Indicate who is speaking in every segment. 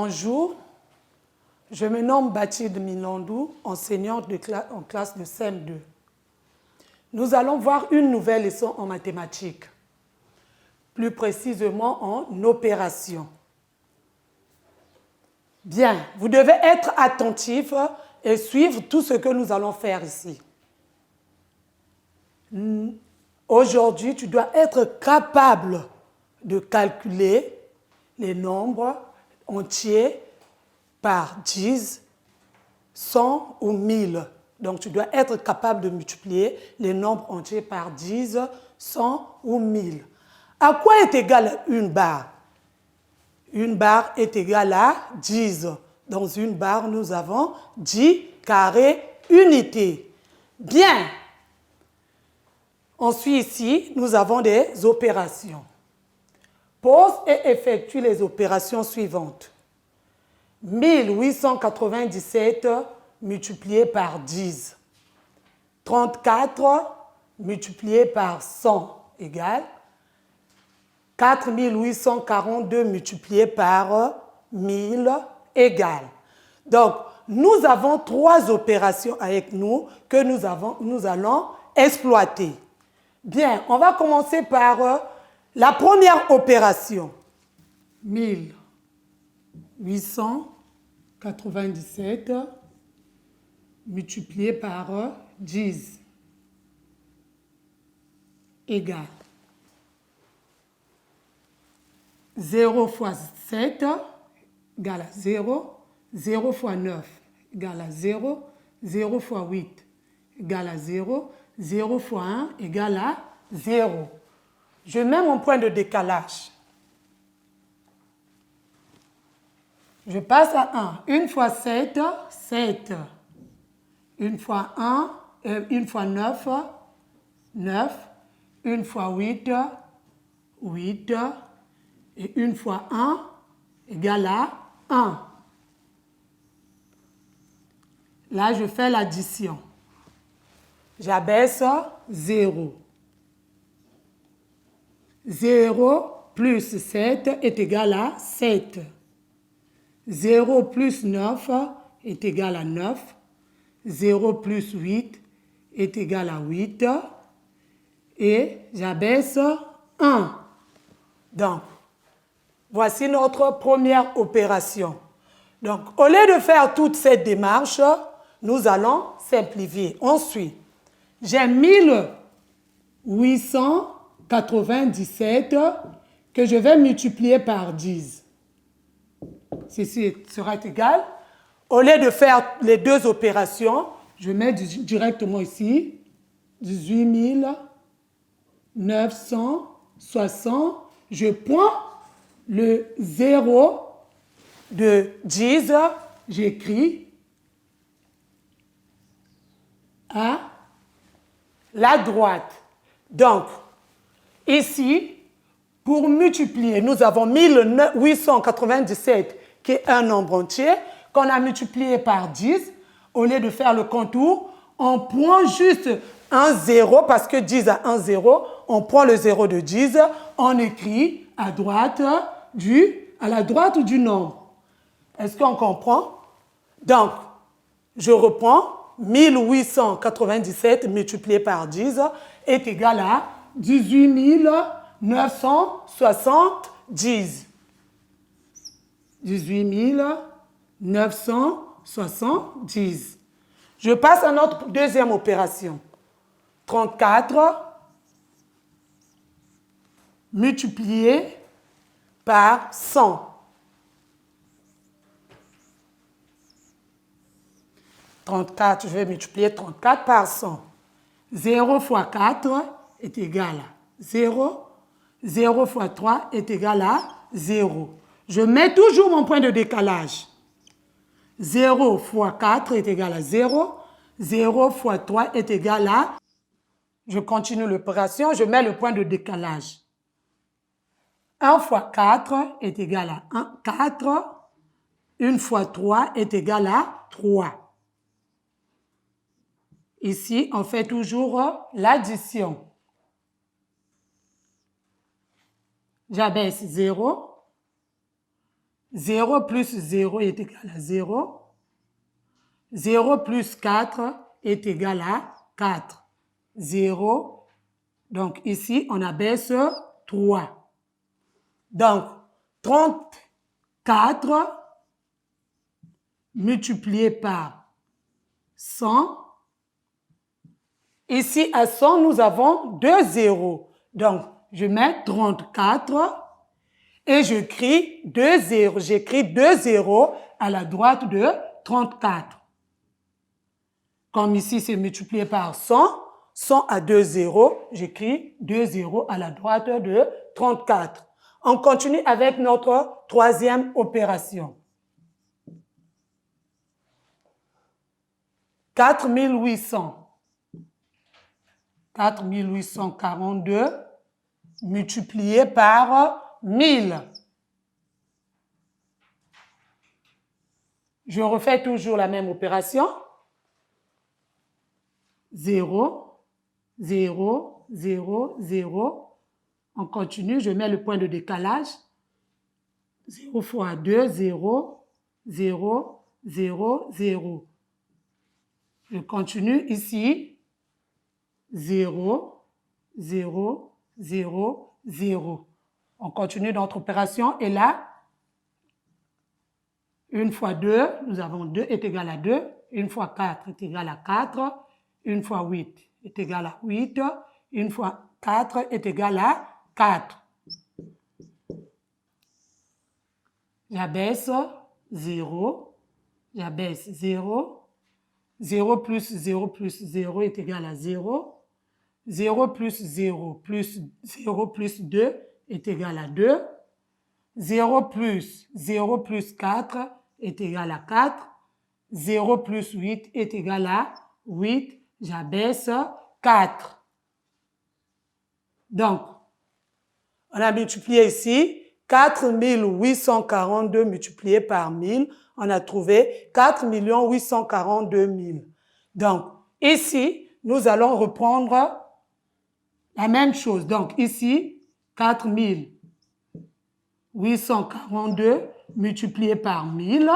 Speaker 1: Bonjour, je me nomme Bathilde Milandou, enseignante en classe de CM2. Nous allons voir une nouvelle leçon en mathématiques, plus précisément en opération. Bien, vous devez être attentifs et suivre tout ce que nous allons faire ici. Aujourd'hui, tu dois être capable de calculer les nombres entiers par 10, 100 ou 1000. Donc, tu dois être capable de multiplier les nombres entiers par 10, 100 ou 1000. À quoi est égale une barre? Une barre est égale à 10. Dans une barre, nous avons 10 carrés unités. Bien. Ensuite, ici, nous avons des opérations. Pose et effectue les opérations suivantes. 1897 multiplié par 10. 34 multiplié par 100 égale 4842 multiplié par 1000 égale. Donc, nous avons trois opérations avec nous que nous allons exploiter. Bien, on va commencer par la première opération. 1897 multiplié par 10 égale 0 fois 7 égale à 0, 0 fois 9 égale à 0, 0 fois 8 égale à 0, 0 fois 1 égale à 0. Je mets mon point de décalage. Je passe à 1. 1 fois 7, 7. 1 fois 1, 1 fois 9, 9. 1 fois 8, 8. Et 1 fois 1 égale à 1. Là, je fais l'addition. J'abaisse 0. 0 plus 7 est égal à 7. 0 plus 9 est égal à 9. 0 plus 8 est égal à 8. Et j'abaisse 1. Donc, voici notre première opération. Donc, au lieu de faire toute cette démarche, nous allons simplifier. Ensuite, j'ai 1897 que je vais multiplier par 10. Ceci sera égal. Au lieu de faire les deux opérations, je mets directement ici 18 960. Je prends le 0 de 10, j'écris à la droite. Donc, ici, pour multiplier, nous avons 1897 qui est un nombre entier qu'on a multiplié par 10. Au lieu de faire le contour, on prend juste un 0 parce que 10 a un 0. On prend le 0 de 10, on écrit à la droite du nombre. Est-ce qu'on comprend? Donc, je reprends. 1897 multiplié par 10 est égal à 18 970. 18 970. Je passe à notre deuxième opération. 34 multiplié par 100. 34, je vais multiplier 34 par 100. 0 fois 4 est égal à 0. 0 fois 3 est égal à 0. Je mets toujours mon point de décalage. 0 fois 4 est égal à 0. 0 fois 3 est égal à... Je continue l'opération, je mets le point de décalage. 1 fois 4 est égal à 1, 4. 1 fois 3 est égal à 3. Ici, on fait toujours l'addition. J'abaisse 0. 0 plus 0 est égal à 0. 0 plus 4 est égal à 4. 0. Donc ici, on abaisse 3. Donc, 34 multiplié par 100. Ici, à 100, nous avons 2 zéros. Donc, je mets 34 et j'écris 2 zéros. J'écris 2 zéros à la droite de 34. Comme ici, c'est multiplié par 100. 100 à 2 zéros, j'écris 2 zéros à la droite de 34. On continue avec notre troisième opération. 4800. 4842 multiplié par 1000. Je refais toujours la même opération. 0, 0, 0, 0. On continue, je mets le point de décalage. 0 fois 2, 0, 0, 0, 0. Je continue ici. 0, 0, 0, 0. On continue notre opération et là, 1 fois 2, nous avons 2 est égal à 2. 1 fois 4 est égal à 4. 1 fois 8 est égal à 8. 1 fois 4 est égal à 4. J'abaisse 0. J'abaisse 0. 0 plus 0 plus 0 est égal à 0. 0 plus 0 plus 0 plus 2 est égal à 2. 0 plus 4 est égal à 4. 0 plus 8 est égal à 8. J'abaisse 4. Donc, on a multiplié ici 4842 multiplié par 1000. On a trouvé 4 842 000. Donc, ici, nous allons reprendre la même chose. Donc, ici, 4 842 multiplié par 1000.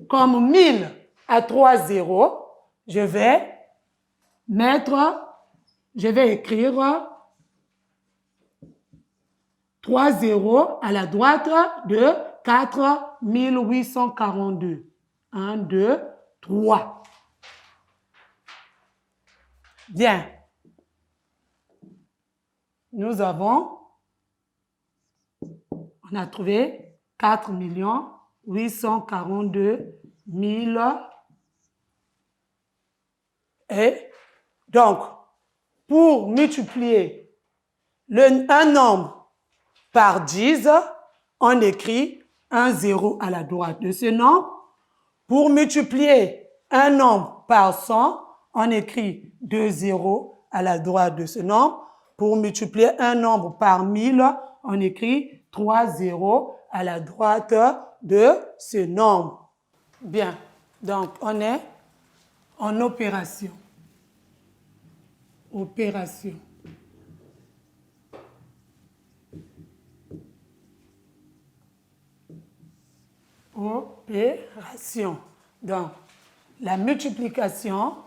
Speaker 1: Comme 1000 a 3 zéros, je vais écrire 3 zéros à la droite de 4 842. 1, 2, 3. Bien. Nous avons, on a trouvé 4 842 000. Et donc, pour multiplier un nombre par 10, on écrit un 0 à la droite de ce nombre. Pour multiplier un nombre par 100, on écrit 2 zéros à la droite de ce nombre. Pour multiplier un nombre par 1000, on écrit 3 zéros à la droite de ce nombre. Bien, donc on est en opération. Opération. Opération. Donc, la multiplication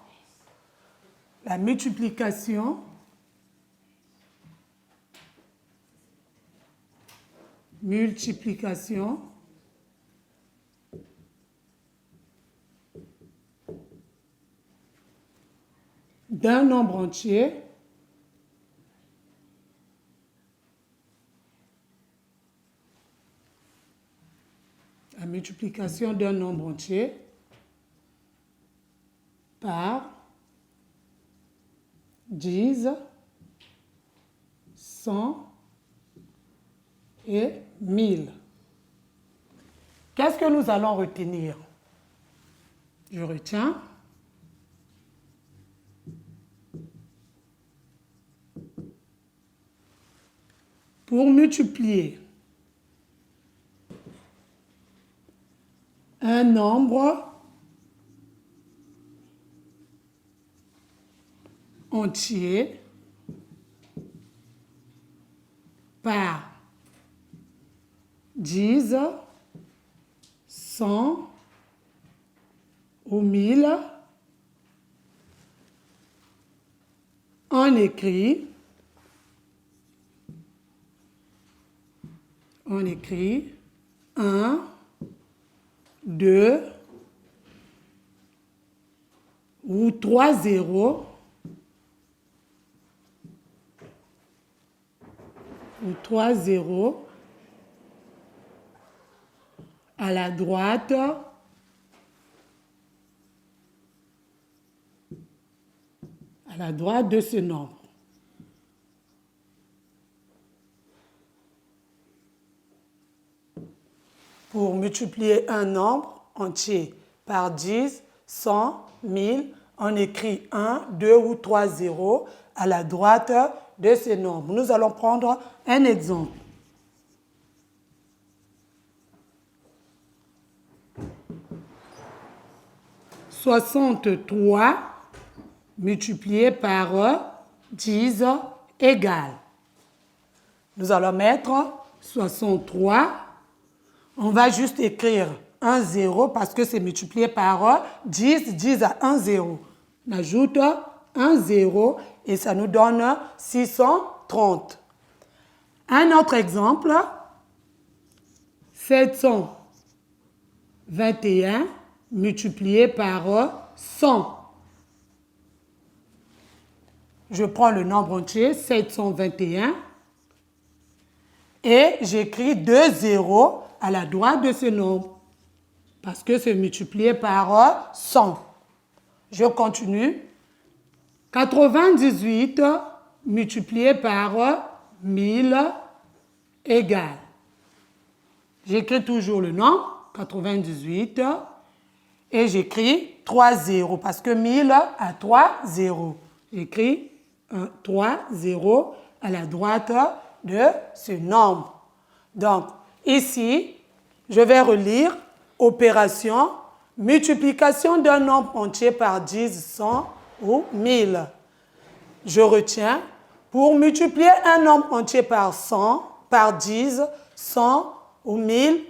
Speaker 1: d'un nombre entier par 10, 100 et 1000. Qu'est-ce que nous allons retenir? Je retiens. Pour multiplier un nombre entier par 10, 100 ou 1000, on écrit 1, 2 ou 3 zéros à la droite de ce nombre. Pour multiplier un nombre entier par 10, 100, 1000, on écrit 1, 2 ou 3 zéros à la droite de ce nombre. Nous allons prendre un exemple. « 63 multiplié par 10 égale. » Nous allons mettre 63. On va juste écrire 1 0 parce que c'est multiplié par 10. 10 à 1 0. On ajoute 1 0 et ça nous donne 630. Un autre exemple. 721 multiplié par 100. Je prends le nombre entier, 721, et j'écris 2 zéros à la droite de ce nombre, parce que c'est multiplié par 100. Je continue. 98 multiplié par 1000 égale. J'écris toujours le nombre, 98, et j'écris 3 zéros, parce que 1000 a 3 zéros. J'écris 3 zéros à la droite de ce nombre. Donc, ici, je vais relire opération, multiplication d'un nombre entier par 10, 100 ou 1000. Je retiens, pour multiplier un nombre entier par 100, par 10, 100 ou 1000,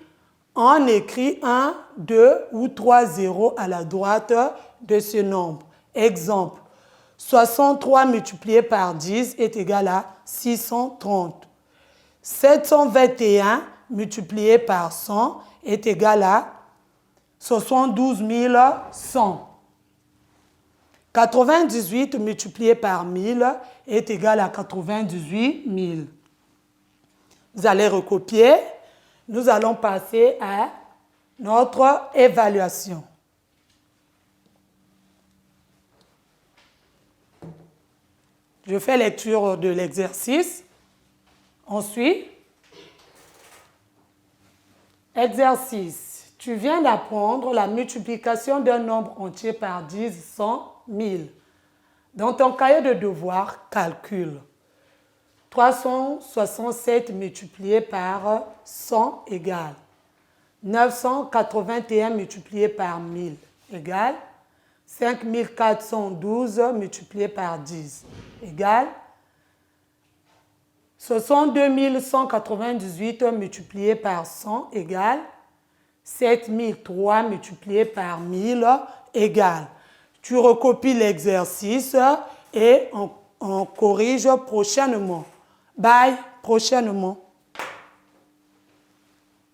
Speaker 1: on écrit 1, 2 ou 3 zéros à la droite de ce nombre. Exemple, 63 multiplié par 10 est égal à 630. 721 multiplié par 100 est égal à 72 100. 98 multiplié par 1000 est égal à 98 000. Vous allez recopier. Nous allons passer à notre évaluation. Je fais lecture de l'exercice. Ensuite, exercice. Tu viens d'apprendre la multiplication d'un nombre entier par 10, 100, 1000. Dans ton cahier de devoir, calcule. 367 multiplié par 100 égale 981 multiplié par 1000 égale 5412 multiplié par 10 égale 62 198 multiplié par 100 égale 7003 multiplié par 1000 égale. Tu recopies l'exercice et on corrige prochainement. Bye, prochainement.